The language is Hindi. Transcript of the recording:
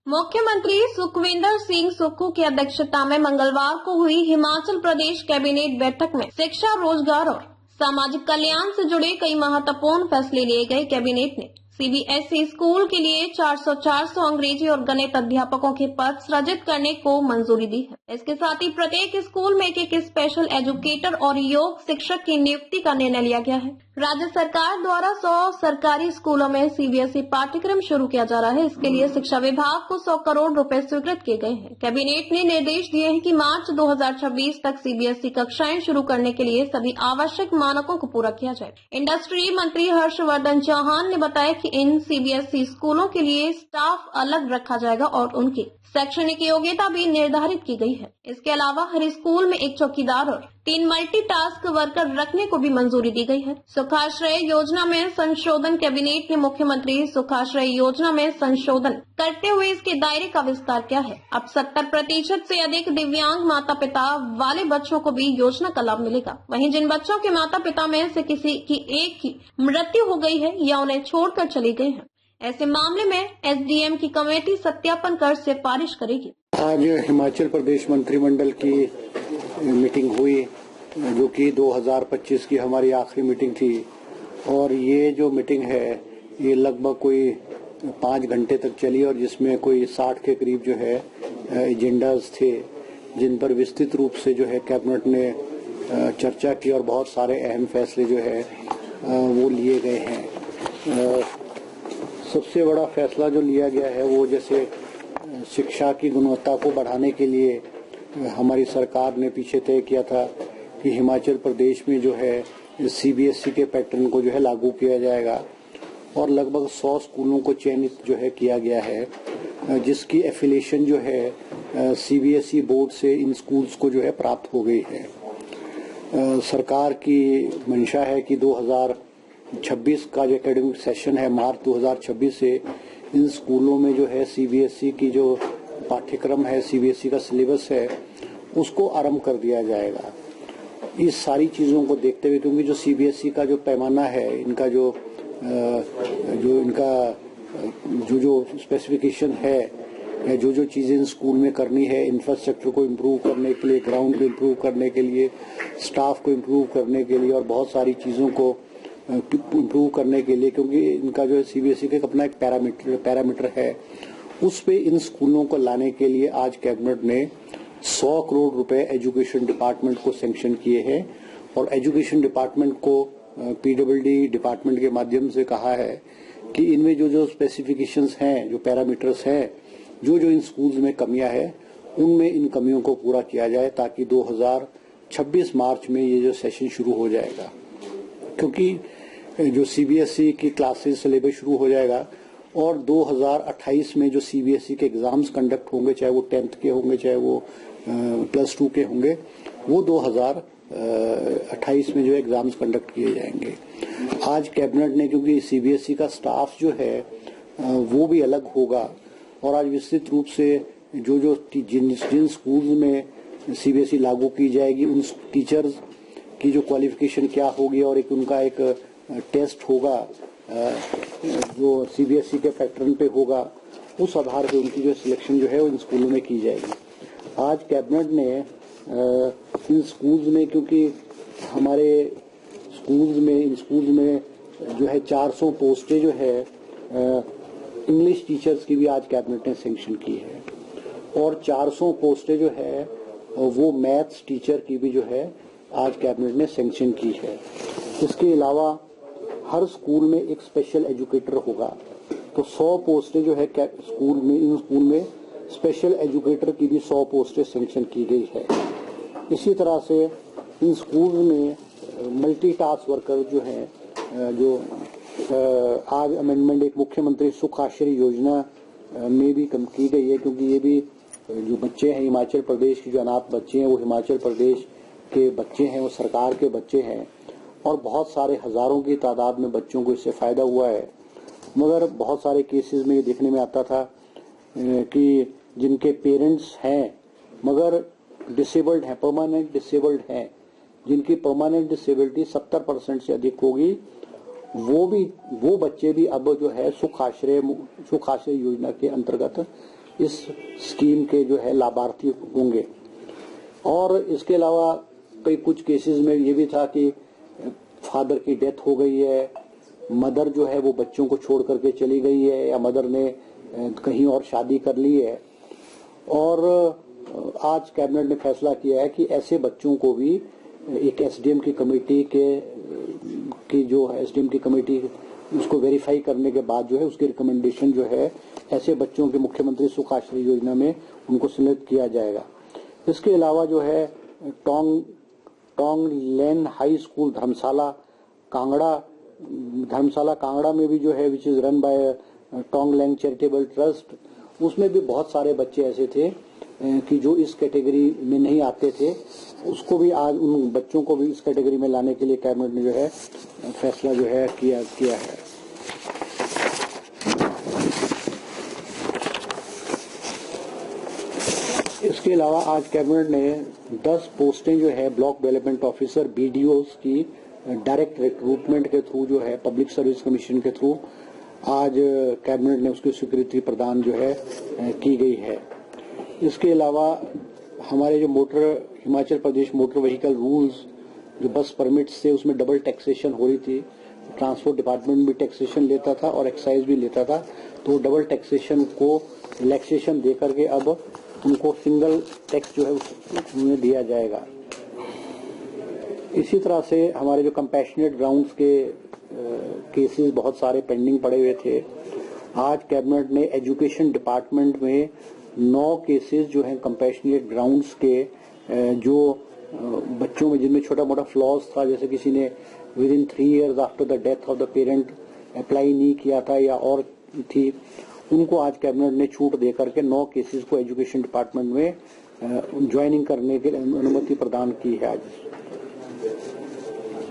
मुख्यमंत्री सुखविंदर सिंह सुक्खू की अध्यक्षता में मंगलवार को हुई हिमाचल प्रदेश कैबिनेट बैठक में शिक्षा, रोजगार और सामाजिक कल्याण से जुड़े कई महत्वपूर्ण फैसले लिए गए। कैबिनेट ने सीबीएसई स्कूल के लिए 400 अंग्रेजी और गणित अध्यापकों के पद सृजित करने को मंजूरी दी है। इसके साथ ही प्रत्येक स्कूल में एक स्पेशल एजुकेटर और योग शिक्षक की नियुक्ति का निर्णय लिया गया है। राज्य सरकार द्वारा 100 सरकारी स्कूलों में सीबीएसई पाठ्यक्रम शुरू किया जा रहा है। इसके लिए शिक्षा विभाग को 100 करोड़ रुपए स्वीकृत किए गए हैं। कैबिनेट ने निर्देश दिए हैं कि मार्च 2026 तक सीबीएसई कक्षाएं शुरू करने के लिए सभी आवश्यक मानकों को पूरा किया जाए। इंडस्ट्री मंत्री हर्षवर्धन चौहान ने बताया कि इन सीबीएसई स्कूलों के लिए स्टाफ अलग रखा जाएगा और उनकी शैक्षणिक योग्यता भी निर्धारित की गई है। इसके अलावा हर स्कूल में एक चौकीदार और 3 मल्टीटास्क वर्कर रखने को भी मंजूरी दी गई है। सुखाश्रय योजना में संशोधन। कैबिनेट ने मुख्यमंत्री सुखाश्रय योजना में संशोधन करते हुए इसके दायरे का विस्तार किया है। अब 70% से अधिक दिव्यांग माता पिता वाले बच्चों को भी योजना का लाभ मिलेगा। वहीं जिन बच्चों के माता पिता में से किसी की एक की मृत्यु हो गई है या उन्हें छोड़कर चली गई है, ऐसे मामले में एसडीएम की कमेटी सत्यापन कर सिफारिश करेगी। आज हिमाचल प्रदेश मंत्रिमंडल की मीटिंग हुई, जो कि 2025 की हमारी आखिरी मीटिंग थी, और ये जो मीटिंग है ये लगभग कोई 5 घंटे तक चली और जिसमें कोई 60 के करीब जो है एजेंडाज थे, जिन पर विस्तृत रूप से जो है कैबिनेट ने चर्चा की और बहुत सारे अहम फैसले जो है वो लिए गए हैं। सबसे बड़ा फैसला जो लिया गया है वो जैसे शिक्षा की गुणवत्ता को बढ़ाने के लिए हमारी सरकार ने पीछे तय किया था कि हिमाचल प्रदेश में जो है सीबीएसई के पैटर्न को जो है लागू किया जाएगा और लगभग 100 स्कूलों को चयनित जो है किया गया है, जिसकी एफिलिएशन जो है सीबीएसई बोर्ड से इन स्कूल्स को जो है प्राप्त हो गई है। सरकार की मंशा है कि 2026 का जो एकेडमिक सेशन है, मार्च 2026 से इन स्कूलों में जो है सीबीएसई की जो पाठ्यक्रम है, सीबीएसई का सिलेबस है, उसको आरंभ कर दिया जाएगा। इस सारी चीजों को देखते हुए, क्योंकि जो सीबीएसई का जो पैमाना है, इनका जो स्पेसिफिकेशन है, या जो चीजें इन स्कूल में करनी है, इंफ्रास्ट्रक्चर को इम्प्रूव करने के लिए, ग्राउंड को इम्प्रूव करने के लिए, स्टाफ को इम्प्रूव करने के लिए और बहुत सारी चीजों को इम्प्रूव करने के लिए, क्योंकि इनका जो है सीबीएसई का अपना एक पैरामीटर है, उस पे इन स्कूलों को लाने के लिए आज कैबिनेट ने 100 करोड़ रुपए एजुकेशन डिपार्टमेंट को सैंक्शन किए हैं और एजुकेशन डिपार्टमेंट को पीडब्ल्यूडी डिपार्टमेंट के माध्यम से कहा है कि इनमें जो स्पेसिफिकेशंस हैं, जो पैरामीटर्स हैं, जो इन स्कूल्स में कमियां हैं, उनमें इन कमियों को पूरा किया जाए ताकि 2026 मार्च में ये जो सेशन शुरू हो जाएगा। क्योंकि जो सीबीएसई की क्लासेस सिलेबस शुरू हो जाएगा और 2028 में जो सीबीएसई के एग्जाम्स कंडक्ट होंगे, चाहे वो 10th के होंगे, चाहे वो +2 के होंगे, वो 2028 में जो एग्जाम्स कंडक्ट किए जाएंगे। आज कैबिनेट ने, क्योंकि सीबीएसई का स्टाफ जो है वो भी अलग होगा और आज विस्तृत रूप से जिन स्कूल्स में सीबीएसई लागू की जाएगी, उन टीचर्स की जो क्वालिफिकेशन क्या होगी और उनका एक टेस्ट होगा जो सीबीएसई के पैटर्न पे होगा, उस आधार पे उनकी जो सिलेक्शन जो है वो इन स्कूलों में की जाएगी। आज कैबिनेट ने इन स्कूल्स में, क्योंकि हमारे इन स्कूल्स में जो है 400 पोस्टें जो है इंग्लिश टीचर्स की भी आज कैबिनेट ने सैंक्शन की है और 400 पोस्टें जो है वो मैथ्स टीचर की भी जो है आज कैबिनेट ने सैंक्शन की है। इसके अलावा हर स्कूल में एक स्पेशल एजुकेटर होगा, तो 100 पोस्टें जो है इन स्कूल में स्पेशल एजुकेटर की भी 100 पोस्टें सैंक्शन की गई है। इसी तरह से इन स्कूल में मल्टीटास्क वर्कर जो है, जो आज अमेंडमेंट एक मुख्यमंत्री सुखाश्रय योजना में भी कम की गई है, क्योंकि ये भी जो बच्चे हैं हिमाचल प्रदेश के, जो अनाथ बच्चे हैं, वो हिमाचल प्रदेश के बच्चे हैं, वो सरकार के बच्चे हैं और बहुत सारे हजारों की तादाद में बच्चों को इससे फायदा हुआ है। मगर बहुत सारे केसेस में ये देखने में आता था कि जिनके पेरेंट्स हैं मगर डिसेबल्ड हैं, परमानेंट डिसेबल्ड हैं, जिनकी परमानेंट डिसेबिलिटी 70% से अधिक होगी, वो बच्चे भी अब जो है सुखाश्रय योजना के अंतर्गत इस स्कीम के जो है लाभार्थी होंगे। और इसके अलावा कई कुछ केसेस में ये भी था कि फादर की डेथ हो गई है, मदर जो है वो बच्चों को छोड़ करके चली गई है, या मदर ने कहीं और शादी कर ली है। और आज कैबिनेट ने फैसला किया है कि ऐसे बच्चों को भी एक एसडीएम की कमेटी की जो एसडीएम की कमेटी उसको वेरीफाई करने के बाद जो है उसकी रिकमेंडेशन जो है ऐसे बच्चों के मुख्यमंत्री सुख आश्रय योजना में उनको सिलेक्ट किया जाएगा। इसके अलावा जो है Tong Len high school Dharamshala Kangra में भी जो है which is run by Tong Len charitable trust, उसमें भी बहुत सारे बच्चे ऐसे थे कि जो इस कैटेगरी में नहीं आते थे, उसको भी आज उन बच्चों को भी इस कैटेगरी में लाने के लिए कैबिनेट ने जो है फैसला जो है किया है। इसके अलावा आज कैबिनेट ने 10 पोस्टें जो है ब्लॉक डेवलपमेंट ऑफिसर बीडीओस की डायरेक्ट रिक्रूटमेंट के थ्रू जो है पब्लिक सर्विस कमीशन के थ्रू आज कैबिनेट ने उसकी स्वीकृति प्रदान जो है की गई है। इसके अलावा हमारे जो Himachal Pradesh motor vehicle rules जो बस परमिट्स थे उसमें डबल टैक्सेशन हो रही थी, ट्रांसपोर्ट डिपार्टमेंट भी टैक्सेशन लेता था और एक्साइज भी लेता था, तो डबल टैक्सेशन को रिलैक्सेशन दे करके अब उनको सिंगल टैक्स जो है उसमें दिया जाएगा। इसी तरह से हमारे जो कंपैशनेट ग्राउंड्स के केसेस बहुत सारे पेंडिंग पड़े हुए थे, आज कैबिनेट ने एजुकेशन डिपार्टमेंट में 9 केसेस जो हैं कंपैशनेट ग्राउंड्स के जो बच्चों में जिनमें छोटा मोटा फ्लॉज था, जैसे किसी ने with in 3 years after the death of the parent apply नहीं किया था या और थी, उनको आज कैबिनेट ने छूट दे करके 9 केसेस को एजुकेशन डिपार्टमेंट में ज्वाइनिंग करने के लिए अनुमति प्रदान की है आज।